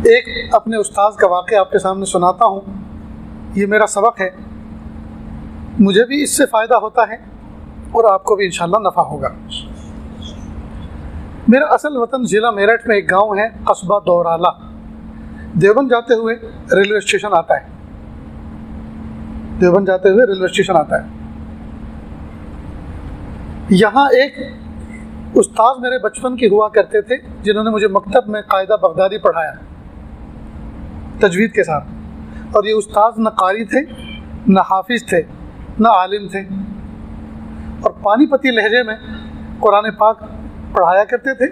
एक अपने उस्ताद का वाक़या आपके सामने सुनाता हूँ। ये मेरा सबक है, मुझे भी इससे फ़ायदा होता है और आपको भी इंशाअल्लाह नफ़ा होगा। मेरा असल वतन ज़िला मेरठ में एक गांव है, कस्बा दौराला। देवबंद जाते हुए रेलवे स्टेशन आता है, देवबंद जाते हुए रेलवे स्टेशन आता है। यहाँ एक उस्ताद मेरे बचपन के हुआ करते थे, जिन्होंने मुझे मकतब में कायदा बगदादी पढ़ाया तजवीद के साथ। और ये उस्ताद न कारी थे, न हाफिज़ थे, न आलिम थे, और पानीपती लहजे में कुरान पाक पढ़ाया करते थे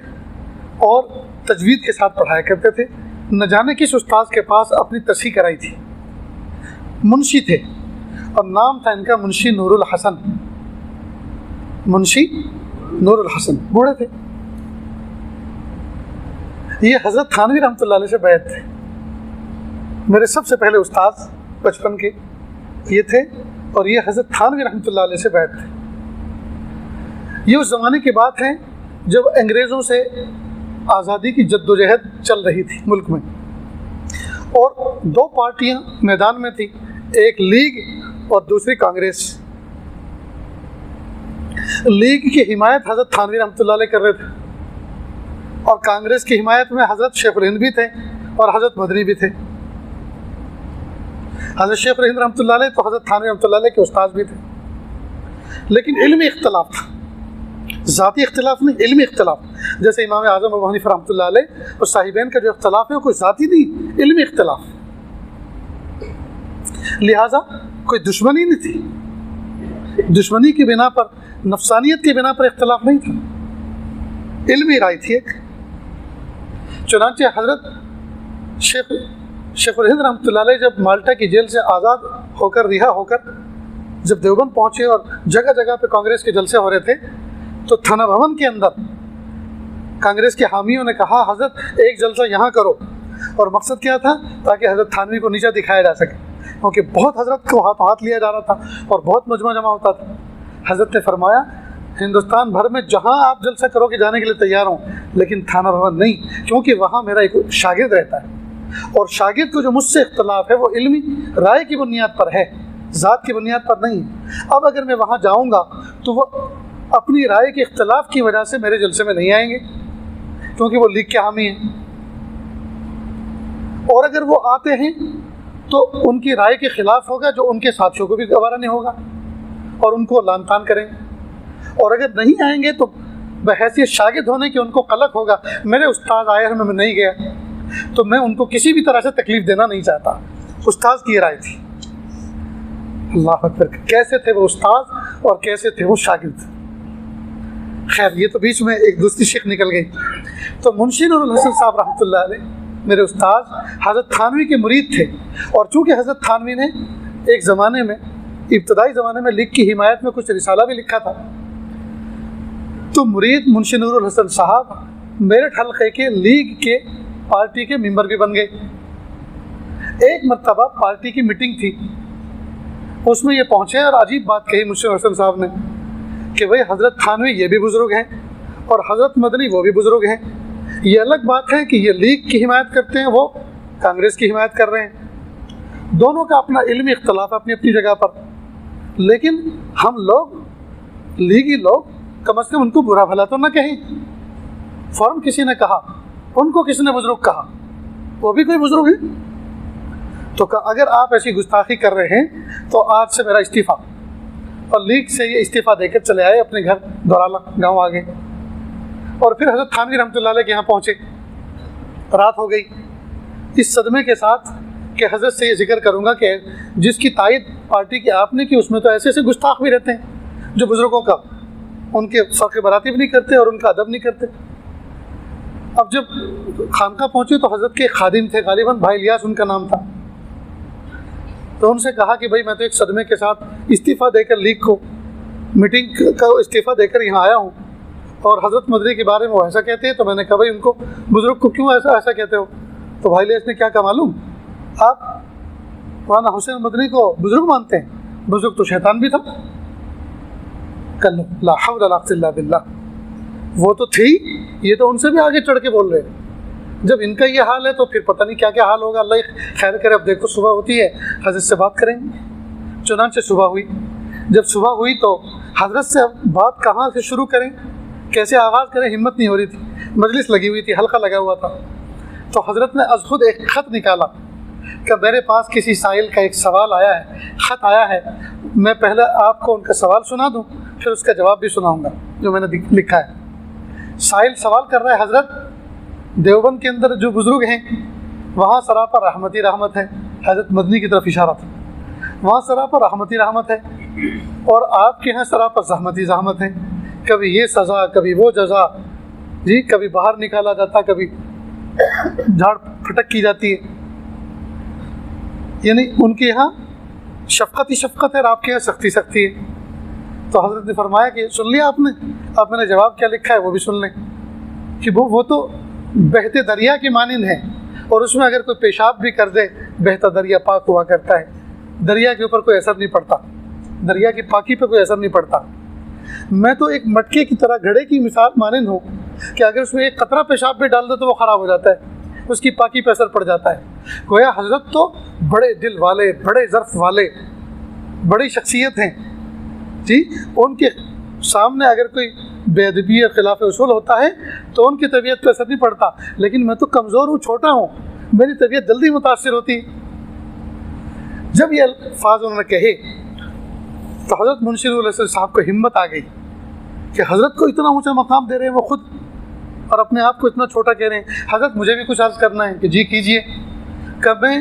और तजवीद के साथ पढ़ाया करते थे। न जाने किस उस्ताद के पास अपनी तस्हीह कराई थी। मुंशी थे और नाम था इनका मुंशी नूरुल हसन। मुंशी नूरुल हसन बूढ़े थे। ये हज़रत थानवी रहमतुल्लाह अलैह से बैत थे। मेरे सबसे पहले उस्ताद बचपन के ये थे और ये हज़रत थानवी रहमतुल्लाह अलैह से बैत थे। ये उस ज़माने की बात है जब अंग्रेज़ों से आज़ादी की जद्दोजहद चल रही थी मुल्क में, और दो पार्टियां मैदान में थी, एक लीग और दूसरी कांग्रेस। लीग की हिमायत हज़रत थानवी रहमतुल्लाह अलैह कर रहे थे और कांग्रेस की हिमायत में हज़रत शेखुल हिंद भी थे और हज़रत मदनी भी थे। हज़रत शेखुल हिंद रहमतुल्लाह अलैह तो हज़रत थानवी रहमतुल्लाह अलैह के उस्ताद भी थे, लेकिन इल्मी इख्तलाफ था, ज़ाती इख्तलाफ नहीं, इल्मी इख्तलाफ। जैसे इमाम आज़म अबू हनीफा रहमतुल्लाह अलैह और साहिबैन का जो इख्तलाफ है वो कोई ज़ाती नहीं, इल्मी इख्तलाफ। लिहाजा कोई दुश्मनी नहीं थी, दुश्मनी की बिना पर, नफसानियत की बिना पर इख्तलाफ नहीं था, इल्मी राय थी एक। चुनांचे हज़रत शेखुल हिंद रहमतुल्लाह अलैह जब माल्टा की जेल से आज़ाद होकर, रिहा होकर जब देवबंद पहुँचे और जगह जगह पे कांग्रेस के जलसे हो रहे थे, तो थाना भवन के अंदर कांग्रेस के हामियों ने कहा हज़रत एक जलसा यहाँ करो, और मकसद क्या था, ताकि हज़रत थानवी को नीचा दिखाया जा सके, क्योंकि बहुत हज़रत को हाथों हाथ लिया जा रहा था और बहुत मजमा जमा होता था। हज़रत ने फरमाया हिंदुस्तान भर में जहाँ आप जलसा करोगे जाने के लिए तैयार हूँ, लेकिन थाना भवन नहीं, क्योंकि वहाँ मेरा एक शागिर्द रहता है और शागिर्द को जो मुझसे इख्तलाफ है वो इल्मी राय की बुनियाद पर है, ज़ात की बुनियाद पर नहीं। अब अगर मैं वहाँ जाऊँगा तो वो अपनी राय के इख्तलाफ की वजह से मेरे जलसे में नहीं आएंगे, क्योंकि वो लीग के हामी हैं, और अगर वो आते हैं तो उनकी राय के ख़िलाफ़ होगा जो उनके साथियों को भी गवारा नहीं होगा और उनको लान तान करेंगे। और अगर नहीं आएंगे तो बहैसियत शागिर्द होने की उनको कलक होगा, मेरे उस्ताद आए हैं मैं नहीं गया, तो मैं उनको किसी भी तरह से तकलीफ़ देना नहीं चाहता। उस्ताद की राय थी। अल्लाह अकबर, कैसे थे वो उस्ताद और कैसे थे वो शागिर्द। खैर, ये तो बीच में एक दूसरी शिक निकल गई। तो मुंशी नूरुल हसन साहब रहमतुल्लाह अलैह मेरे उस्ताद हज़रत थानवी के मुरीद थे, और चूँकि हज़रत थानवी ने एक ज़माने में, इब्तदाई ज़माने में लीग की हिमायत में कुछ रिसाला भी लिखा था, तो मुरीद मुंशी नूरुल हसन साहब मेरठ हल्के के लीग के पार्टी के मेंबर भी बन गए। एक मरतबा पार्टी की मीटिंग थी, उसमें ये पहुँचे और अजीब बात कही मुंशी हसन साहब ने कि भाई हज़रत थानवी ये भी बुज़ुर्ग हैं और हज़रत मदनी वो भी बुज़ुर्ग हैं। ये अलग बात है कि ये लीग की हिमायत करते हैं, वो कांग्रेस की हिमायत कर रहे हैं। दोनों का अपना इल्मी इख्तलाफ अपनी अपनी जगह पर, लेकिन हम लोग लीगी लोग कम से कम उनको बुरा भला तो ना कहें। फ़ौरन किसी ने कहा, उनको किसी ने बुज़ुर्ग कहा, वो भी कोई बुज़ुर्ग है। तो अगर आप ऐसी गुस्ताखी कर रहे हैं तो आज से मेरा इस्तीफ़ा, और लीग से ये इस्तीफ़ा देकर चले आए अपने घर दौराला गांव आ गए। और फिर हज़रत थानवी रहमतुल्लाह अलैह के यहाँ पहुँचे, रात हो गई। इस सदमे के साथ कि हज़रत से ये जिक्र करूँगा कि जिसकी तायद पार्टी की आपने की, उसमें तो ऐसे ऐसे गुस्ताख भी रहते हैं जो बुज़ुर्गों का, उनके फ़र्क़ बराती भी नहीं करते और उनका अदब नहीं करते। अब जब खानका पहुँचे तो हज़रत के खादिम थे, गालिबन भाई इलियास उनका नाम था। तो उनसे कहा कि भाई मैं तो एक सदमे के साथ इस्तीफ़ा देकर लीग को, मीटिंग का इस्तीफ़ा देकर यहाँ आया हूँ, और हज़रत मदनी के बारे में वो ऐसा कहते हैं। तो मैंने कहा भाई उनको बुज़ुर्ग को क्यों ऐसा कहते हो? तो भाई इलियास ने क्या कहा मालूम, आप मौलाना हुसैन मदनी को बुज़ुर्ग मानते हैं? बुज़ुर्ग तो शैतान भी था। कल्ला ला हौला ला क़ुव्वता इल्ला बिल्लाह, वो तो थी, ये तो उनसे भी आगे चढ़ के बोल रहे हैं। जब इनका ये हाल है तो फिर पता नहीं क्या क्या हाल होगा, अल्लाह खैर करे। अब देखो सुबह होती है, हज़रत से बात करेंगे। चुनांचे सुबह हुई। जब सुबह हुई तो हज़रत से अब बात कहाँ से शुरू करें, कैसे आगाज़ करें, हिम्मत नहीं हो रही थी। मजलिस लगी हुई थी, हल्का लगा हुआ था। तो हज़रत ने अज़ खुद एक ख़त निकाला कि मेरे पास किसी साइल का एक सवाल आया है, ख़त आया है, मैं पहले आपको उनका सवाल सुना दूँ, फिर उसका जवाब भी सुनाऊँगा जो मैंने लिखा है। साइल सवाल कर रहा है, हज़रत देवबंद के अंदर जो बुज़ुर्ग हैं वहाँ सरापा रहमती रहमत है। हज़रत मदनी की तरफ इशारा था। वहाँ सरापा रहमती रहमत है और आपके यहाँ सरापा ज़हमती ज़हमत है। कभी ये सज़ा, कभी वो जज़ा जी, कभी बाहर निकाला जाता, कभी झाड़ फटक की जाती है। यानी उनके यहाँ शफ़क़त ही शफ़क़त है और आपके यहाँ सख्ती सख्ती है। तो हज़रत ने फरमाया कि सुन लिया आपने, अब मैंने जवाब क्या लिखा है वो भी सुन लें कि वो तो बहते दरिया की मानिंद है और उसमें अगर कोई पेशाब भी कर दे बहता दरिया पाक हुआ करता है। दरिया के ऊपर कोई असर नहीं पड़ता, दरिया की पाकी पे कोई असर नहीं पड़ता। मैं तो एक मटके की तरह, घड़े की मिसाल मानिंद हूँ कि अगर उसमें एक कतरा पेशाब भी डाल दो तो वो ख़राब हो जाता है, उसकी पाकी पे असर पड़ जाता है। गोया हज़रत तो बड़े दिल वाले, बड़े ज़र्फ़ वाले, बड़ी शख्सियत हैं जी। उनके सामने अगर कोई बेअदबी या खिलाफ उसूल होता है तो उनकी तबीयत पर असर नहीं पड़ता, लेकिन मैं तो कमज़ोर हूँ, छोटा हूँ, मेरी तबीयत जल्दी मुतासिर होती। जब ये अल्फाज उन्होंने कहे तो हज़रत मुंशी नूर साहब को हिम्मत आ गई कि हज़रत को इतना ऊंचा मकाम दे रहे हैं वो खुद, और अपने आप को इतना छोटा कह रहे हैं। हज़रत मुझे भी कुछ अर्ज़ करना है कि जी कीजिए। कब मैं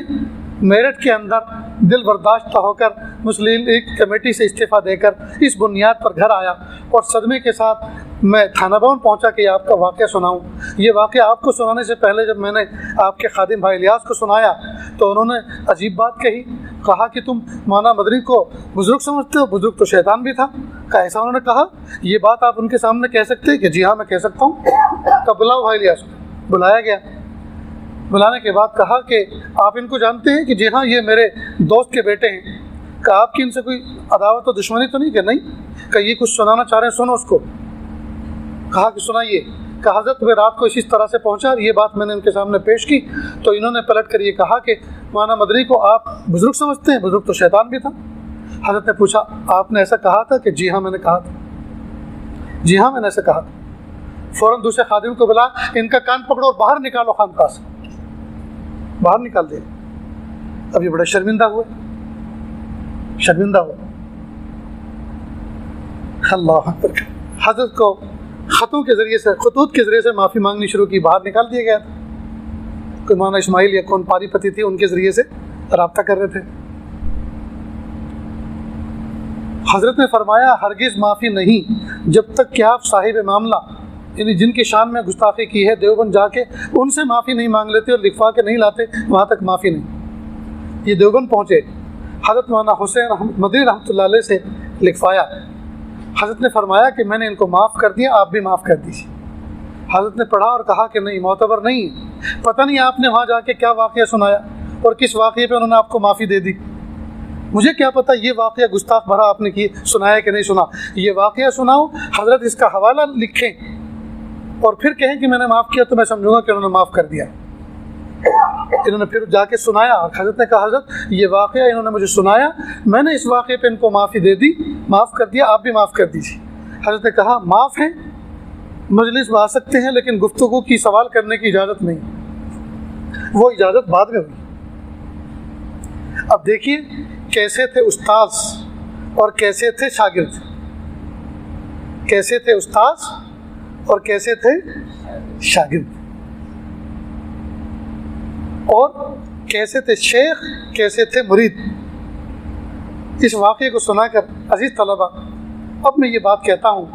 मेरठ के अंदर दिल बर्दाश्त होकर मुस्लिम लीग कमेटी से इस्तीफ़ा देकर इस बुनियाद पर घर आया और सदमे के साथ मैं थाना भवन पहुंचा कि आपका वाक़या सुनाऊं। ये वाक़या आपको सुनाने से पहले जब मैंने आपके खादिम भाई इलियास को सुनाया तो उन्होंने अजीब बात कही, कहा कि तुम मौलाना मदनी को बुज़ुर्ग समझते हो, बुज़ुर्ग तो शैतान भी था। ऐसा उन्होंने कहा, ये बात आप उनके सामने कह सकते हैं? कि जी हाँ मैं कह सकता हूँ। तब बुलाओ भाई इलियास। बुलाया गया। बुलाने के बाद कहा कि आप इनको जानते हैं? कि जी हाँ ये मेरे दोस्त के बेटे हैं। कहा आपकी इनसे कोई अदावत और दुश्मनी तो नहीं? कि नहीं। कहा ये कुछ सुनाना चाह रहे हैं, सुनो उसको। कहा कि सुनाइए। कहा हज़रत मैं रात को इसी तरह से पहुंचा और ये बात मैंने इनके सामने पेश की तो इन्होंने पलट कर ये कहा कि मौलाना मदनी को आप बुज़ुर्ग समझते हैं? बुज़ुर्ग तो शैतान भी था। हज़रत ने पूछा आपने ऐसा कहा था? कि जी हाँ मैंने कहा था। जी हाँ मैंने ऐसा कहा था। फ़ौरन दूसरे खादिम को बुला, इनका कान पकड़ो और बाहर निकालो खानकाह से। बाहर निकाल दिया। अब ये बड़े शर्मिंदा हुए, शर्मिंदा हुए। अल्लाह अकबर। हज़रत को ख़तों के ज़रिए से, खतूत के ज़रिए से माफ़ी मांगनी शुरू की। बाहर निकाल दिया गया। कोई मौलाना इस्माइल या कौन पारीपति थी, उनके ज़रिए से रब्ता कर रहे थे। हज़रत ने फरमाया हरगिज़ माफ़ी नहीं जब तक कि आप साहिब मामला, यानी जिनकी शान में गुस्ताखी की है, देवबंद जाके उनसे माफ़ी नहीं मांग लेते और लिखवा के नहीं लाते, वहाँ तक माफ़ी नहीं। ये देवबंद पहुँचे, हज़रत मौलाना हुसैन मदनी रहमतुल्लाह अलैह से लिखवाया। हज़रत ने फरमाया कि मैंने इनको माफ़ कर दिया, आप भी माफ़ कर दीजिए। हज़रत ने पढ़ा और कहा कि नहीं, मोतबर नहीं। पता नहीं आपने वहाँ जाके क्या वाक़या सुनाया और किस वाक़ये पे उन्होंने आपको माफ़ी दे दी। मुझे क्या पता ये वाक़या गुस्ताख भरा आपने की सुनाया कि नहीं सुना। ये वाक़या सुनाओ, हज़रत इसका हवाला लिखें और फिर कहें कि मैंने माफ़ किया तो मैं समझूंगा कि उन्होंने माफ़ कर दिया। इन्होंने फिर जाके सुनाया और हज़रत ने कहा हज़रत ये वाक़या इन्होंने मुझे सुनाया, मैंने इस वाक़े पे इनको माफ़ी दे दी, माफ़ कर दिया, आप भी माफ़ कर दीजिए। हज़रत ने कहा माफ़ है, मजलिस में आ सकते हैं, लेकिन गुफ्तगू की सवाल करने की इजाज़त नहीं। वो इजाज़त बाद में हुई। अब देखिए कैसे थे उस्ताद और कैसे थे शागिर्द, कैसे थे उस्ताद और कैसे थे शागिर्द, और कैसे थे शेख, कैसे थे मुरीद। इस वाक़े को सुनाकर अजीज़ तलबा, अब मैं ये बात कहता हूँ,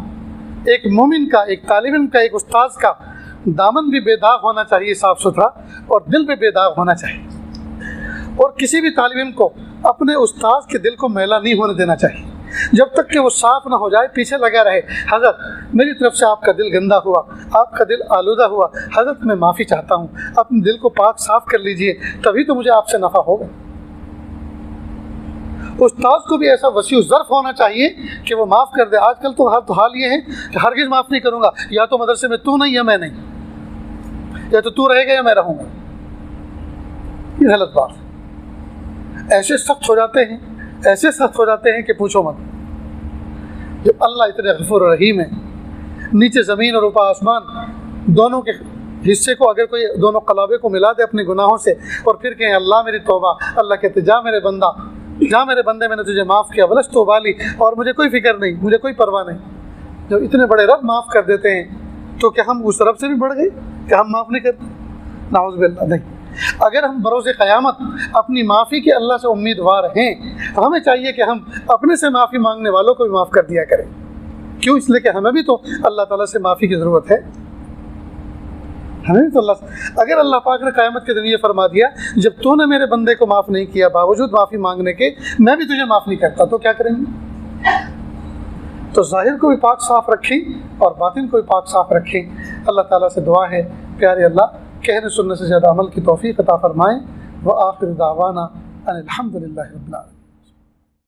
एक मोमिन का, एक तालिब इल्म का, एक उस्ताद का दामन भी बेदाग होना चाहिए, साफ़ सुथरा, और दिल भी बेदाग होना चाहिए। और किसी भी तालिब इल्म को अपने उस्ताद के दिल को मैला नहीं होने देना चाहिए। जब तक कि वो साफ़ ना हो जाए, पीछे लगा रहे, हज़रत मेरी तरफ से आपका दिल गंदा हुआ, आपका दिल आलूदा हुआ, हज़रत मैं माफ़ी चाहता हूँ, अपने दिल को पाक साफ़ कर लीजिए, तभी तो मुझे आपसे नफ़ा होगा। उस्ताद को भी ऐसा वसीउ ज़र्फ़ होना चाहिए कि वो माफ़ कर दे। आजकल तो हाल ये है कि हरगिज़ माफ़ नहीं करूँगा, या तो मदरसे में तू नहीं या मैं नहीं, या तो तू रहेगा या मैं रहूँगा। ये गलत बात है। ऐसे सख्त हो जाते हैं, ऐसे सख्त हो जाते हैं कि पूछो मत। जब अल्लाह इतने गफूर रहीम है, नीचे ज़मीन और ऊपर आसमान दोनों के हिस्से को अगर कोई दोनों कलाबे को मिला दे अपने गुनाहों से और फिर कहें अल्लाह मेरी तौबा, अल्लाह कहते जा मेरे बंदा, जा मेरे बंदे, मैंने तुझे माफ़ किया, वलस तौबा ली, और मुझे कोई फिक्र नहीं, मुझे कोई परवाह नहीं। जब इतने बड़े रब माफ़ कर देते हैं तो क्या हम उस रब से भी बढ़ गए? क्या हम माफ़ नहीं करते? नाउज़ बिल्लाह, नहीं। अगर हम बरोज़े क़यामत अपनी माफ़ी के अल्लाह से उम्मीदवार हैं, हमें चाहिए कि हम अपने से माफ़ी मांगने वालों को भी माफ़ कर दिया करें। क्यों? इसलिए कि हमें भी तो अल्लाह ताला से माफ़ी की ज़रूरत है। हमें भी तो अगर अल्लाह पाक ने क़यामत के दिन ये फरमा दिया, जब तूने मेरे बंदे को माफ़ नहीं किया बावजूद माफ़ी मांगने के, मैं भी तुझे माफ़ नहीं करता, तो क्या करेंगे? तो ज़ाहिर को भी पाक साफ़ रखें और बातिन को भी पाक साफ़ रखें। अल्लाह ताला से दुआ है प्यारे अल्लाह कहने सुनने से ज़्यादा अमल की तौफ़ीक़ अता फ़रमाएँ। व आखिर दावाना अनिल हम्दुलिल्लाहि रब्बिल आलमीन।